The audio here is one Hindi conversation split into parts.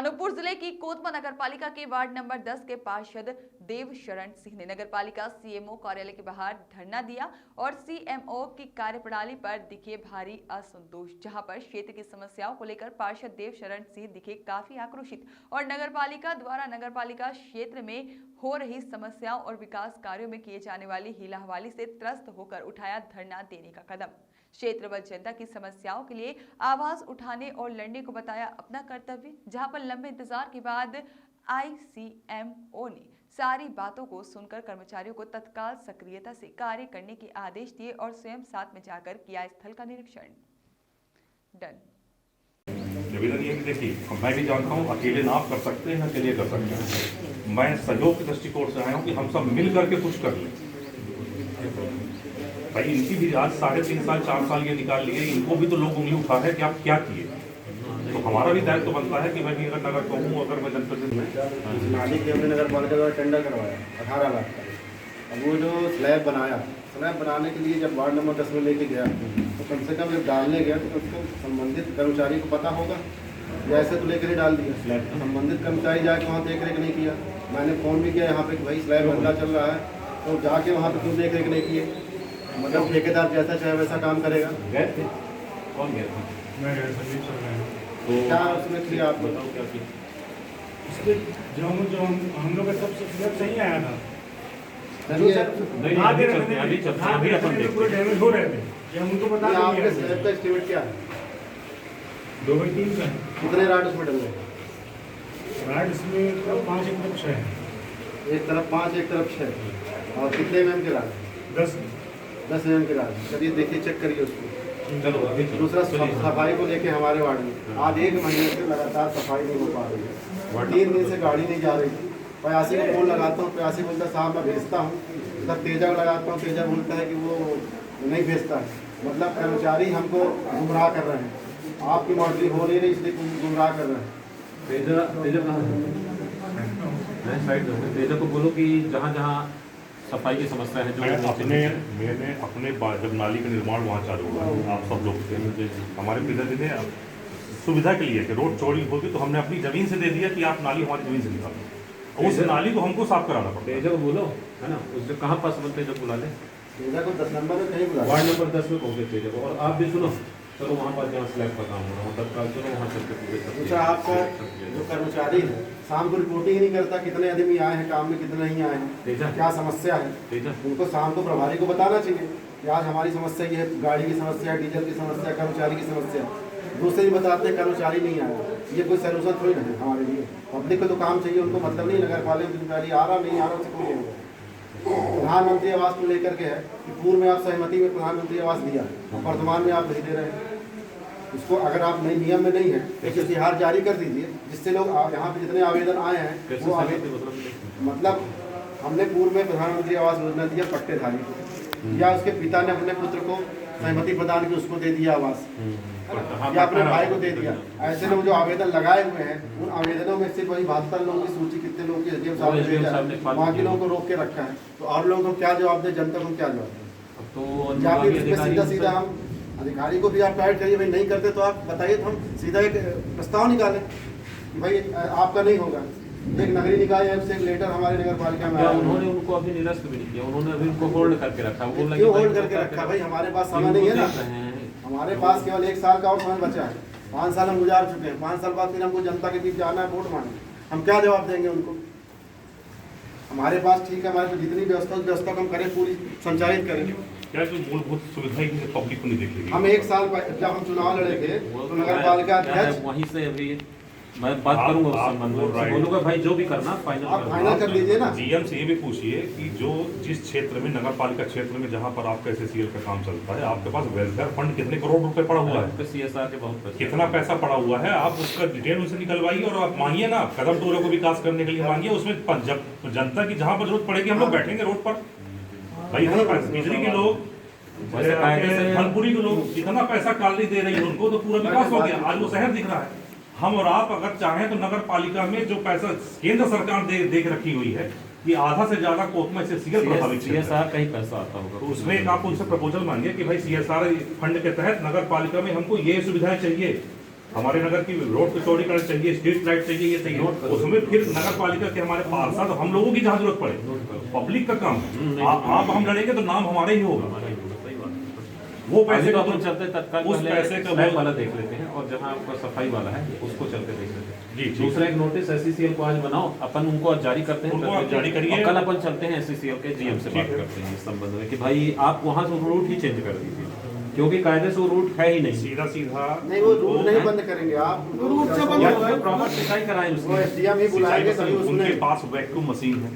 अनूपपुर जिले की कोतमा नगर पालिका के वार्ड नंबर 10 के पार्षद देव शरण सिंह ने नगर पालिका सीएमओ कार्यालय के बाहर धरना दिया और सीएमओ की कार्यप्रणाली पर दिखे भारी असंतोष। जहां पर क्षेत्र की समस्याओं को लेकर पार्षद देव शरण सिंह दिखे काफी आक्रोशित और नगर पालिका द्वारा नगर पालिका क्षेत्र में हो रही समस्याओं और विकास कार्यों में किए जाने वाली हीलाहवाली से त्रस्त होकर उठाया धरना देने का कदम। क्षेत्र व जनता की समस्याओं के लिए आवाज उठाने और लड़ने को बताया अपना कर्तव्य। जहां पर लंबे इंतजार के बाद आईसीएमओ ने सारी बातों को सुनकर कर्मचारियों को तत्काल सक्रियता से कार्य करने के आदेश दिए और स्वयं साथ में जाकर किया स्थल का निरीक्षण। निवेदन ये देखिए, मैं भी जानता हूँ अकेले ना आप कर सकते हैं, अकेले कर सकते हैं। मैं सहयोग के दृष्टिकोण से आया हूँ कि हम सब मिल करके कुछ कर लें। भाई इनकी भी आज 3.5 साल 4 साल ये निकाल लिए, इनको भी तो लोग उंगली उठा है कि आप क्या किए। तो हमारा भी दायित्व तो बनता है कि मैं अगर नगर को हूँ, अगर मैं जनप्रतिनिधि नाली के हमने नगर पालिका द्वारा टेंडर करवाया 18 लाख का। अब वो जो स्लैब बनाने के लिए जब वार्ड नंबर 10 में लेके गया तो कम से कम जब डालने गया तो उसको संबंधित कर्मचारी को पता होगा, या ऐसे तो लेकर ही डाल दिया स्लैब। संबंधित कर्मचारी जाके वहाँ देख रेख नहीं किया। मैंने फ़ोन भी किया यहाँ पे कि भाई स्लैब बंदा चल रहा है, तो जाके वहाँ पे क्यों देख रेख नहीं किए। मतलब ठेकेदार जैसा चाहे वैसा काम करेगा। गए थे? कौन गया था? मैं गया था, नहीं चल रहा है। तो क्या उसमें किया आप बताओ क्या किया? इसके जो हम लोग का सब स्लैब सही आया था। नहीं अभी चलते हैं, अभी अपन देखते पूरे डैमेज हो रहे थे, ये हम उनको बता आपके देंगे। स्लैब का एस्टिमेट क्या है? 2/3 का है। कितने राड उसमें डल रहे? राड इसमें 5 एक तरफ 6 है। एक तरफ 5 एक तरफ 6 और कितने mm के राड? 10 mm के राड। चलिए देखिए, चेक करिए उसको। चलो अभी दूसरा सफाई को लेके हमारे वार्ड में आज 1 महीने से लगातार सफाई नहीं हो पा रही है। 3 दिन से गाड़ी नहीं जा रही थी। प्रयासी को फोन लगाता हूँ, प्रयासी बोलता है साहब मैं भेजता हूँ। तब तेजा को लगाता हूँ, तेजा बोलता है कि वो नहीं भेजता है। मतलब कर्मचारी हमको गुमराह कर रहे हैं। आपकी मॉडलिंग हो नहीं रही इसलिए गुमराह कर रहे हैं। तेजा कहाँ है? साइड तेजा को बोलो कि जहाँ जहाँ सफाई की समस्या है जो मैंने अपने जब नाली का निर्माण वहाँ चालू हुआ, आप सब लोग थे, हमारे पिताजी ने सुविधा के लिए कि रोड चौड़ी होगी तो हमने अपनी जमीन से दे दिया कि आप नाली हमारी जमीन से निकालो। उस नाली को हमको साफ कराना पड़ता है। तेजा को बोलो, है ना, उससे कहाँ पास बनते जब बुला लें। तेजा को 10 नंबर में कहीं बुला, वार्ड नंबर 10 में पहुँचे तेजा को। और आप भी सुनो, चलो वहाँ पर जहाँ स्लैब का काम हो रहा है तत्काल चलो वहाँ चल के दूसरा आपका जो कर्मचारी है शाम को रिपोर्टिंग ही नहीं करता, कितने आदमी आए हैं काम में, कितने नहीं आए हैं, क्या समस्या है। उनको शाम को प्रभारी को बताना चाहिए कि आज हमारी समस्या ये है, गाड़ी की समस्या, डीजल की समस्या, कर्मचारी की समस्या। दूसरे ही बताते हैं कर्मचारी नहीं आया। ये कोई सोल्यूशन थोड़ी नहीं है हमारे लिए। पब्लिक को तो काम चाहिए, उनको मतलब नहीं नगर पालिका कर्मचारी आ रहा नहीं आ रहा उससे कोई नहीं। प्रधानमंत्री आवास को लेकर के है कि पूर्व में आप सहमति में प्रधानमंत्री आवास दिया, वर्तमान में आप नहीं दे रहे हैं। उसको अगर आप नई नियम में नहीं है एक इश्तिहार जारी कर दीजिए, जिससे लोग यहाँ पे जितने आवेदन आए हैं वो मतलब हमने पूर्व में प्रधानमंत्री आवास योजना दिया पट्टेधारी को, या उसके पिता ने अपने पुत्र को सहमति प्रदान की उसको दे दिया आवास, या अपने भाई को दे दिया। ऐसे लोग जो आवेदन लगाए हुए हैं उन आवेदनों में सिर्फ वही 72 लोगों की सूची, कितने लोगों की एसडीएम साहब ने भेजा, बाकी लोगों को रोक के रखा है। तो और लोगों को क्या जवाब दे, जनता को क्या जवाब दे। तो या फिर इसमें सीधा हम अधिकारी को भी आप गाइड करिए, भाई नहीं करते तो आप बताइए, तो हम सीधा एक प्रस्ताव निकालें कि भाई आपका नहीं होगा। एक नगरीय निकाय ऐप से एक लेटर हमारे नगर पालिका में आया, उन्होंने उनको अभी निरस्त भी नहीं किया, उन्होंने अभी उनको होल्ड करके रखा। क्यों होल्ड करके रखा? भाई हमारे पास समय नहीं है ना, हमारे पास केवल 1 साल का और समय बचा है। 5 साल हम गुजार चुके हैं, 5 साल बाद फिर हमको जनता के बीच जाना है, वोट मांगने। हम क्या जवाब देंगे उनको? हमारे पास ठीक है, हमारे पास जितनी व्यवस्था को हम करें पूरी संचालित करें। क्या जो मूलभूत सुविधाएं पब्लिक को नहीं देख रही। हम 1 साल जब हम चुनाव लड़े थे तो नगर पालिका अध्यक्ष वहीं से अभी मैं बात करूंगा उस संबंध में, बोलूंगा भाई जो भी करना फाइनल कर लीजिए ना। जीएम से ये भी पूछिए कि जो जिस क्षेत्र में नगर पालिका क्षेत्र में जहाँ पर आपका SACL का काम चलता है, आपके पास वेलफेयर फंड कितने करोड़ रुपए पड़ा हुआ है, CSR के बहुत कितना पैसा पड़ा हुआ है, आप उसका डिटेल उनसे निकलवाइए और आप मांगिए ना, कदम टोरे को विकास करने के लिए मांगिए। उसमें जब जनता की जहाँ पर जरूरत पड़ेगी हम लोग बैठेंगे रोड पर। भाई बिजली के लोग, फलपुरी के लोग इतना पैसा काली दे रही है उनको, तो पूरा विकास हो गया। आज वो शहर दिख रहा है। हम और आप अगर चाहें तो नगर पालिका में जो पैसा केंद्र सरकार देख रखी हुई है, ये आधा से ज्यादा कोतमा से CSR प्रभावित CSR का ही पैसा आता होगा। तो उसमें आप उनसे प्रपोजल मांगिए कि भाई CSR फंड के तहत नगर पालिका में हमको ये सुविधाएं चाहिए। हमारे नगर की रोड को चौड़ीकरण चाहिए, स्ट्रीट लाइट चाहिए, ये चाहिए। उसमें फिर नगर पालिका के हमारे पार्षद हम लोगों की जहाँ जरूरत पड़े, पब्लिक का काम है। आप हम लड़ेंगे तो नाम हमारे ही होगा। वो पैसे तो का अपन चलते तत्काल उस पहले पैसे का स्लैब वाला देख लेते हैं, और जहाँ आपका सफाई वाला है उसको चलते देख लेते हैं। जी, दूसरा एक नोटिस SCCL को आज बनाओ, अपन उनको आज जारी करते हैं, उनको आप जारी करिए। और कल अपन चलते हैं SCCL के GM से बात करते हैं इस संबंध में कि भाई आप वहाँ से रूट ही चेंज कर दीजिए, क्योंकि कायदे से वो रूट है ही नहीं। सीधा नहीं, वो रूट नहीं बंद करेंगे आप, रूट से बंद या तो प्रॉपर सिंचाई कराएं वो उसकी। SDM ही बुलाएंगे तभी उनके उसमें। पास वैक्यूम मशीन है,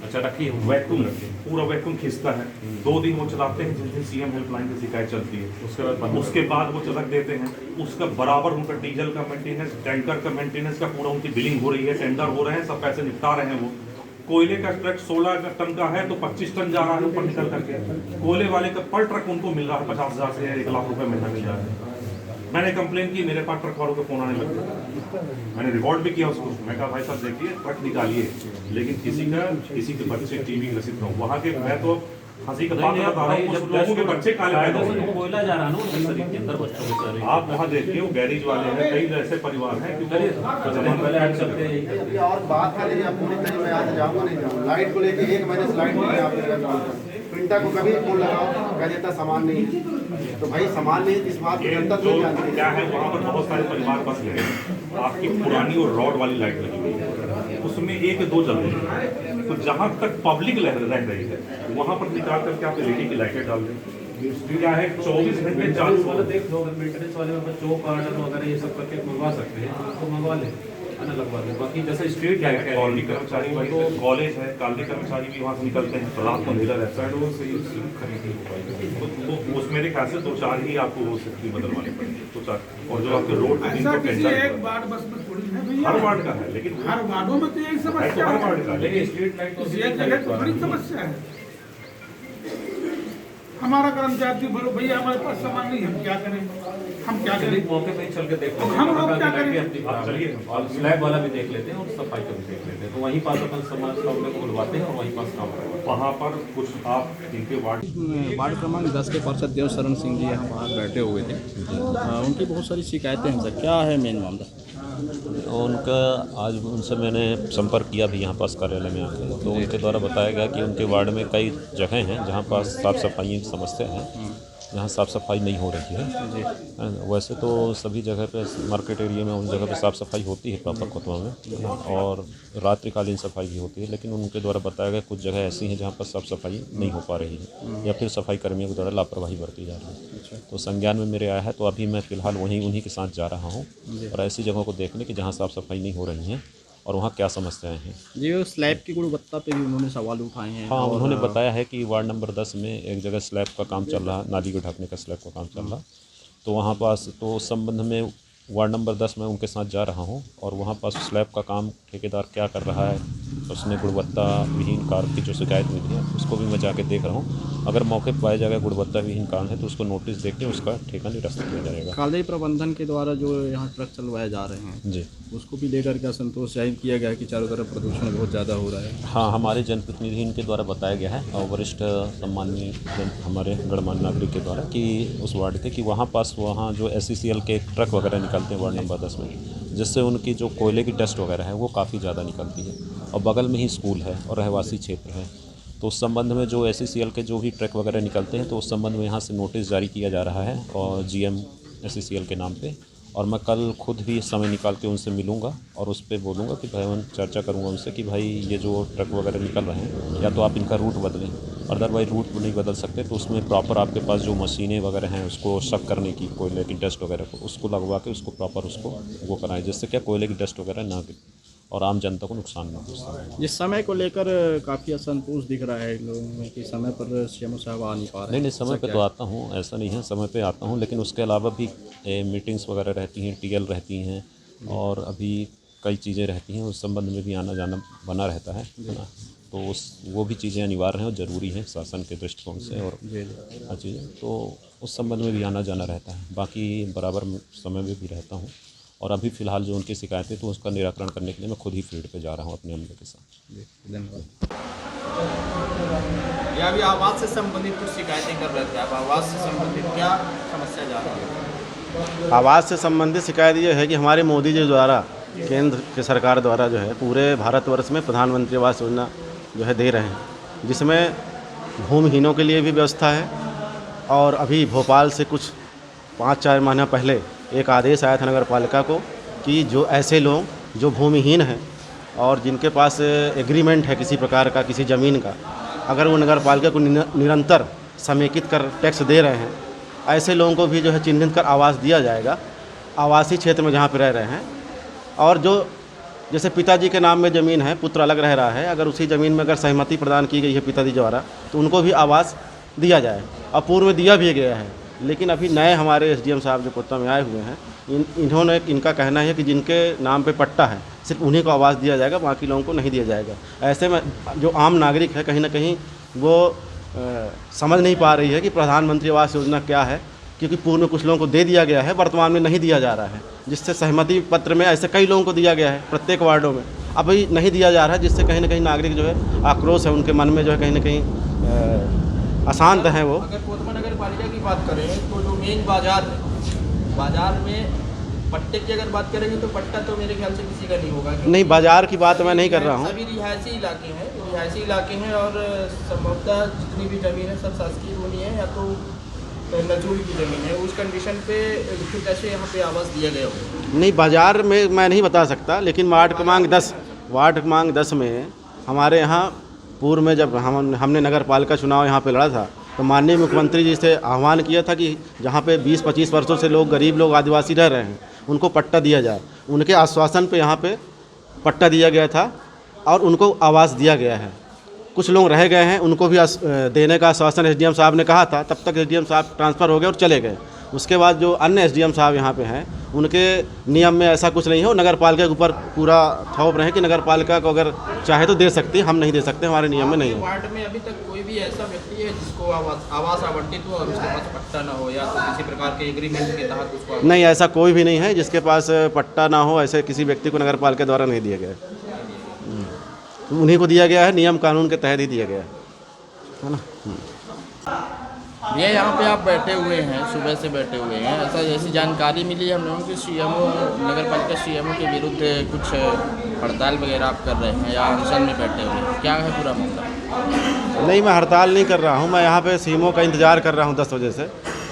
अच्छा रखी है वैक्यूम पूरा वैक्यूम खींचता है। 2 दिन वो चलाते हैं, जिस दिन CM हेल्पलाइन की शिकायत चलती है उसके बाद वो रख देते हैं। उसका बराबर उनका डीजल का मेंटेनेंस, टैंकर का मेंटेनेंस का पूरा उनकी बिलिंग हो रही है, टेंडर हो रहे हैं, सब पैसे निपटा रहे हैं। वो कोयले का ट्रक 16 टन का है तो 25 टन जा रहा है ऊपर निकल करके। कोयले वाले का पर ट्रक उनको मिल रहा है 50,000 से 1 लाख रुपए महीना मिल रहा है। मैंने कंप्लेन की, मेरे पास ट्रक वालों के फोन आने लगे, मैंने रिकॉर्ड भी किया उसको। मैं कहा भाई साहब देखिए ट्रक निकालिए, लेकिन किसी के बच्चे टीवी ग्रसित न हो। वहाँ के मैं तो हंसी का बात बता रहा हूँ, लोगों के बच्चे काले पैदा हो रहे हैं। कोयला जा रहा है ना उनके शरीर के अंदर बच्चों के शरीर। आप वहाँ देखिए वो गैरेज वाले हैं, कई ऐसे परिवार हैं पहले हट सकते हैं। अभी और बात करेंगे आप पूरी तरह, मैं आज जाऊँगा नहीं जाऊँगा। लाइट को लेके 1 महीने से लाइट नहीं है आपके प्रिंटा को कभी फोन लगाओ कह देता सामान नहीं है। तो भाई सामान नहीं है, इस बात की जनता तो नहीं जानती क्या है, वहाँ पर बहुत सारे परिवार बस गए, आपकी पुरानी और रॉड वाली लाइट लगी हुई है, उसमें 1-2 जल रही है। तो जहाँ तक पब्लिक रह रही है वहाँ पर निकाल करके आप LED की लाइटें डाल दें। क्या है 24 घंटे चालू वाला देख लो, अगर मेंटेनेंस वाले में चौक गार्डन वगैरह ये सब करके मंगवा सकते हैं तो मंगवा लें, है ना, लगवा लें। बाकी जैसे स्ट्रीट लाइट है, कॉलोनी कर्मचारी भाई तो कॉलेज है, कॉलोनी कर्मचारी भी वहाँ से निकलते हैं, तो रात को अंधेरा रहता है। तो उस मेरे ख्याल से 2-4 ही आपको हो सकती बदलवानी पड़ेगी, 2-4। और जो आपके रोड पे ऐसा किसी एक वार्ड बस में थोड़ी है भैया, हर वार्ड का है, लेकिन हर वार्डों में तो यही है तो समस्या हर है। वार्ड का, लेकिन स्ट्रीट लाइट तो ये जगह तो बड़ी समस्या है। हमारा कर्मचारी बोलो भैया हमारे पास सामान नहीं, हम क्या करें, हम क्या करें। मौके पे ही चल के देख लेते हैं, हम लोग क्या करें? आप चलिए। और स्लैब वाला भी देख लेते हैं और सफाई का भी देख लेते हैं, तो वहीं पास अपन समाज का को बुलवाते हैं और वहीं पास काम करवाते हैं। वहाँ पर कुछ आप जिनके वार्ड क्रमांक 10 के पार्षद देवशरण सिंह जी यहाँ बाहर बैठे हुए थे। उनकी बहुत सारी शिकायतें हैं सर, क्या है मेन मामला? उनका आज उनसे मैंने संपर्क किया भी यहाँ पास कार्यालय में आके, तो उनके द्वारा बताया गया कि उनके वार्ड में कई जगह हैं जहाँ पास साफ़ सफाई की समस्या है, जहाँ साफ़ सफाई नहीं हो रही है। वैसे तो सभी जगह पे मार्केट एरिया में उन जगह पे साफ़ सफाई होती है प्रॉपर कोतवा में, और रात्रिकालीन सफाई भी होती है, लेकिन उनके द्वारा बताया गया कुछ जगह ऐसी हैं जहाँ पर साफ़ सफाई नहीं हो पा रही है या फिर सफाई कर्मियों के द्वारा लापरवाही बरती जा रही है। तो संज्ञान में मेरे आया है, तो अभी मैं फ़िलहाल उन्हीं के साथ जा रहा हूँ और ऐसी जगहों को देखने की जहाँ साफ़ सफाई नहीं हो रही हैं और वहाँ क्या समस्याएं हैं। जी, स्लैब की गुणवत्ता पे भी उन्होंने सवाल उठाए हैं। हाँ, और उन्होंने बताया है कि वार्ड नंबर 10 में एक जगह स्लैब का काम चल रहा, नाली को ढकने का स्लैब का काम चल रहा, तो वहाँ पास तो उस संबंध में वार्ड नंबर 10 में उनके साथ जा रहा हूँ और वहाँ पास स्लैब का काम ठेकेदार क्या कर रहा है, उसने गुणवत्ता विहीन कार्य की जो शिकायत मिली है उसको भी मैं जाके देख रहा हूँ। अगर मौके पर पाया जाएगा गुणवत्ता विहीन कारण है तो उसको नोटिस देख के उसका ठेका निरस्त किया जाएगा। कॉलेज प्रबंधन के द्वारा जो यहाँ ट्रक चलवाए जा रहे हैं जी, उसको भी लेकर के असंतोष जाहिर किया गया कि चारों तरफ प्रदूषण बहुत ज़्यादा हो रहा है। हाँ, हमारे जनप्रतिनिधि इनके द्वारा बताया गया है और वरिष्ठ सम्माननीय हमारे गणमान्य नागरिक के द्वारा कि उस वार्ड के कि वहाँ जो SCCL के ट्रक वगैरह निकलते हैं वार्ड नंबर 10 में, जिससे उनकी जो कोयले की डस्ट वगैरह है वो काफ़ी ज़्यादा निकलती है और बगल में ही स्कूल है और रहवासी क्षेत्र है। तो उस संबंध में जो SCCL के जो भी ट्रक वगैरह निकलते हैं तो उस संबंध में यहाँ से नोटिस जारी किया जा रहा है और GM SCCL के नाम पे, और मैं कल खुद भी समय निकाल के उनसे मिलूंगा और उस पर बोलूँगा कि भाई मैं चर्चा करूँगा उनसे कि भाई ये जो ट्रक वगैरह निकल रहे हैं या तो आप इनका रूट बदलें, अदरवाइज रूट नहीं बदल सकते तो उसमें प्रॉपर आपके पास जो मशीनें वगैरह हैं उसको शक करने की, कोयले की डस्ट वगैरह को उसको लगवा के उसको प्रॉपर उसको वो कराएं, जिससे क्या कोयले की डस्ट वगैरह ना गिरे और आम जनता को नुकसान ना हो। इस समय को लेकर काफ़ी असंतोष दिख रहा है लोगों में कि समय पर CMO साहब आ नहीं पा रहे हैं। नहीं, समय पे तो आता हूँ, ऐसा नहीं है, समय पे आता हूँ, लेकिन उसके अलावा भी मीटिंग्स वगैरह रहती हैं, TL रहती हैं और अभी कई चीज़ें रहती हैं, उस संबंध में भी आना जाना बना रहता है ना, तो वो भी चीज़ें अनिवार्य हैं और ज़रूरी हैं शासन के दृष्टिकोण से और हर चीज़ें, तो उस संबंध में भी आना जाना रहता है। बाकी बराबर समय में भी रहता हूँ और अभी फ़िलहाल जो उनकी शिकायतें तो उसका निराकरण करने के लिए मैं खुद ही फील्ड पे जा रहा हूँ अपने अमले के साथ। धन्यवाद। या अभी आवास से संबंधित कुछ शिकायतें कर रहे थे आप, आवास से संबंधित क्या समस्या जा रही है? आवास से संबंधित शिकायत ये है कि हमारे मोदी जी द्वारा, केंद्र की सरकार द्वारा जो है पूरे भारतवर्ष में प्रधानमंत्री आवास योजना जो है दे रहे हैं, जिसमें भूमिहीनों के लिए भी व्यवस्था है। और अभी भोपाल से कुछ 5-4 महीना पहले एक आदेश आया था नगर पालिका को कि जो ऐसे लोग जो भूमिहीन हैं और जिनके पास एग्रीमेंट है किसी प्रकार का किसी ज़मीन का, अगर वो नगर पालिका को निरंतर समेकित कर टैक्स दे रहे हैं, ऐसे लोगों को भी जो है चिन्हित कर आवास दिया जाएगा आवासीय क्षेत्र में जहाँ पर रह रहे हैं। और जो जैसे पिताजी के नाम में ज़मीन है, पुत्र अलग रह रहा है, अगर उसी ज़मीन में अगर सहमति प्रदान की गई है पिताजी द्वारा तो उनको भी आवास दिया जाए। और पूर्व में दिया भी गया है, लेकिन अभी नए हमारे एसडीएम साहब जो कोत्ता में आए हुए हैं, इन्होंने इनका कहना है कि जिनके नाम पे पट्टा है सिर्फ उन्हीं को आवास दिया जाएगा, बाकी लोगों को नहीं दिया जाएगा। ऐसे में जो आम नागरिक है कहीं ना कहीं वो समझ नहीं पा रही है कि प्रधानमंत्री आवास योजना क्या है, क्योंकि पूर्व में कुछ लोगों को दे दिया गया है, वर्तमान में नहीं दिया जा रहा है, जिससे सहमति पत्र में ऐसे कई लोगों को दिया गया है प्रत्येक वार्डों में, अभी नहीं दिया जा रहा है, जिससे कहीं ना कहीं नागरिक जो है आक्रोश है उनके मन में जो है कहीं ना कहीं अशांत हैं वो। अगर कोतमा नगर पालिका की बात करें तो जो मेन बाजार है, बाजार में पट्टे की अगर बात करेंगे तो पट्टा तो मेरे ख्याल से किसी का नहीं होगा। नहीं, बाजार की बात मैं नहीं कर रहा हूँ। सभी रिहायशी इलाके हैं और संभवतः जितनी भी ज़मीन है सब शासकीय होनी है या तो नजूरी की ज़मीन है, उस कंडीशन पे फिर कैसे यहाँ पे आवास दिया गया हो? नहीं, बाजार में मैं नहीं बता सकता, लेकिन वार्ड क्रमांक 10 में हमारे यहाँ पूर्व में जब हमने नगर पालिका चुनाव यहाँ पे लड़ा था तो माननीय मुख्यमंत्री जी से आह्वान किया था कि जहाँ पे 20-25 वर्षों से लोग गरीब लोग आदिवासी रह रहे हैं उनको पट्टा दिया जाए। उनके आश्वासन पे यहाँ पे पट्टा दिया गया था और उनको आवास दिया गया है। कुछ लोग रह गए हैं, उनको भी देने का आश्वासन एसडीएम साहब ने कहा था, तब तक एसडीएम साहब ट्रांसफ़र हो गए और चले गए। उसके बाद जो अन्य एसडीएम साहब यहाँ पे हैं उनके नियम में ऐसा कुछ नहीं है, नगर पालिका के ऊपर पूरा थोप रहे हैं कि नगर पालिका को अगर चाहे तो दे सकती है, हम नहीं दे सकते, हमारे नियम में नहीं है। वार्ड में अभी तक कोई भी ऐसा व्यक्ति है जिसको आवास आवंटित हो और उसके पास पट्टा ना हो या तो किसी प्रकार के एग्रीमेंट के तहत उसको? नहीं, ऐसा कोई भी नहीं है जिसके पास पट्टा ना हो, ऐसे किसी व्यक्ति को नगर पालिका द्वारा नहीं दिया गया, उन्हीं को दिया गया है, नियम कानून के तहत ही दिया गया है ना। ये यहाँ पे आप बैठे हुए हैं, सुबह से बैठे हुए हैं, ऐसा जैसी जानकारी मिली हम लोगों की सीएमओ नगर पालिका सीएमओ के विरुद्ध कुछ हड़ताल वगैरह आप कर रहे हैं या अनशन में बैठे हुए हैं, क्या है पूरा मामला? नहीं, मैं हड़ताल नहीं कर रहा हूँ, मैं यहाँ पे सीएमओ का इंतज़ार कर रहा हूँ 10 बजे से।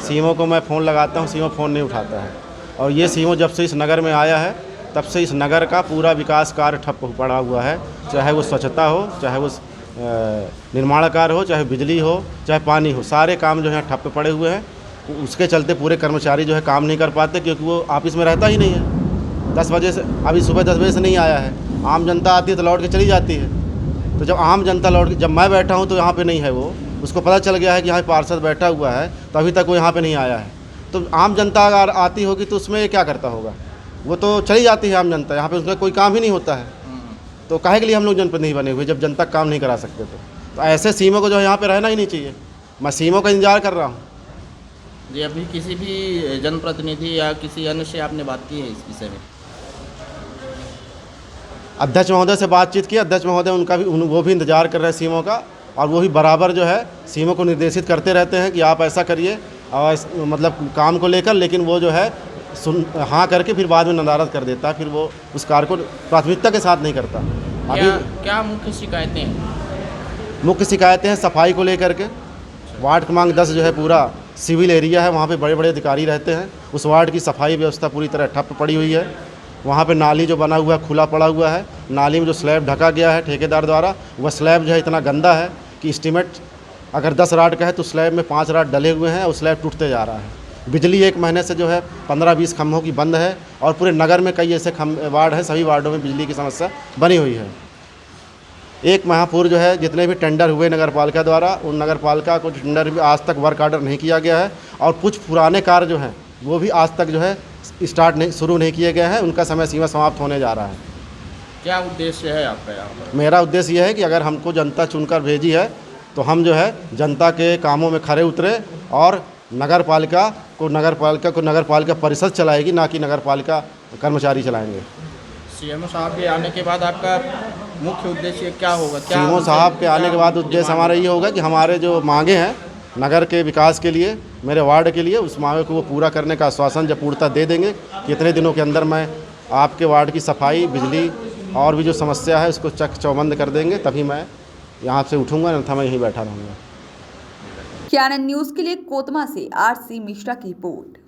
सीएमओ को मैं फ़ोन लगाता हूँ, सीएमओ फ़ोन नहीं उठाता है। और ये सीएमओ जब से इस नगर में आया है तब से इस नगर का पूरा विकास कार्य ठप पड़ा हुआ है, चाहे वो स्वच्छता हो, चाहे वो निर्माण कार्य हो, चाहे बिजली हो, चाहे पानी हो, सारे काम जो है ठप पड़े हुए हैं। उसके चलते पूरे कर्मचारी जो है काम नहीं कर पाते, क्योंकि वो ऑफिस में रहता ही नहीं है। 10 बजे से, अभी सुबह 10 बजे से नहीं आया है। आम जनता आती है तो लौट के चली जाती है। तो जब आम जनता जब मैं बैठा हूँ तो यहाँ पे नहीं है वो, उसको पता चल गया है कि यहाँ पार्षद बैठा हुआ है, तो अभी तक वो यहाँ पे नहीं आया है। तो आम जनता अगर आती होगी तो उसमें क्या करता होगा? वो तो चली जाती है आम जनता, यहाँ पे उसका कोई काम ही नहीं होता है। तो काहे के लिए हम लोग जनप्रतिनिधि बने हुए जब जनता काम नहीं करा सकते? तो ऐसे सीएमओ को जो है यहाँ पे रहना ही नहीं चाहिए। मैं सीएमओ का इंतजार कर रहा हूँ। जी, अभी किसी भी जनप्रतिनिधि या किसी अन्य से आपने बात की है इस विषय में? अध्यक्ष महोदय से बातचीत की, अध्यक्ष महोदय उनका भी वो भी इंतजार कर रहे हैं सीएमओ का, और वो भी बराबर जो है सीएमओ को निर्देशित करते रहते हैं कि आप ऐसा करिए, और मतलब काम को लेकर, लेकिन वो जो है हाँ करके फिर बाद में नदारद कर देता है, फिर वो उस कार्य को प्राथमिकता के साथ नहीं करता। क्या मुख्य शिकायतें हैं? मुख्य शिकायतें हैं सफाई को लेकर के। वार्ड क्रमांक 10 जो है पूरा सिविल एरिया है, वहाँ पे बड़े बड़े अधिकारी रहते हैं। उस वार्ड की सफाई व्यवस्था पूरी तरह ठप पड़ी हुई है। वहाँ पे नाली जो बना हुआ है खुला पड़ा हुआ है, नाली में जो स्लैब ढका गया है ठेकेदार द्वारा, वह स्लैब जो है इतना गंदा है कि एस्टीमेट अगर 10 राड का है तो स्लैब में 5 राड डले हुए हैं और स्लैब टूटते जा रहा है। बिजली 1 महीने से जो है 15-20 खंभों की बंद है, और पूरे नगर में कई ऐसे वार्ड हैं, सभी वार्डों में बिजली की समस्या बनी हुई है। एक महापुर जो है जितने भी टेंडर हुए नगर पालिका द्वारा, उन नगर पालिका को टेंडर भी आज तक वर्क ऑर्डर नहीं किया गया है, और कुछ पुराने कार्य जो हैं वो भी आज तक जो है शुरू नहीं किए गए हैं, उनका समय सीमा समाप्त होने जा रहा है। क्या उद्देश्य है आपका यहाँ पर? मेरा उद्देश्य यह है कि अगर हमको जनता चुनकर भेजी है तो हम जो है जनता के कामों में खरे उतरे, और नगर पालिका परिषद चलाएगी, ना कि नगर पालिका कर्मचारी चलाएंगे। सीएमओ साहब के आने के बाद आपका मुख्य उद्देश्य क्या होगा? सीएमओ साहब के आने के बाद उद्देश्य हमारा ये होगा कि हमारे जो मांगे हैं नगर के विकास के लिए, मेरे वार्ड के लिए, उस मांग को वो पूरा करने का आश्वासन जब पूर्णतः दे देंगे कि इतने दिनों के अंदर मैं आपके वार्ड की सफाई, बिजली और भी जो समस्या है उसको चक चौबंद कर देंगे, तभी मैं यहाँ से उठूँगा, अन्यथा मैं यहीं बैठा रहूँगा। KNN न्यूज़ के लिए कोतमा से RC मिश्रा की रिपोर्ट।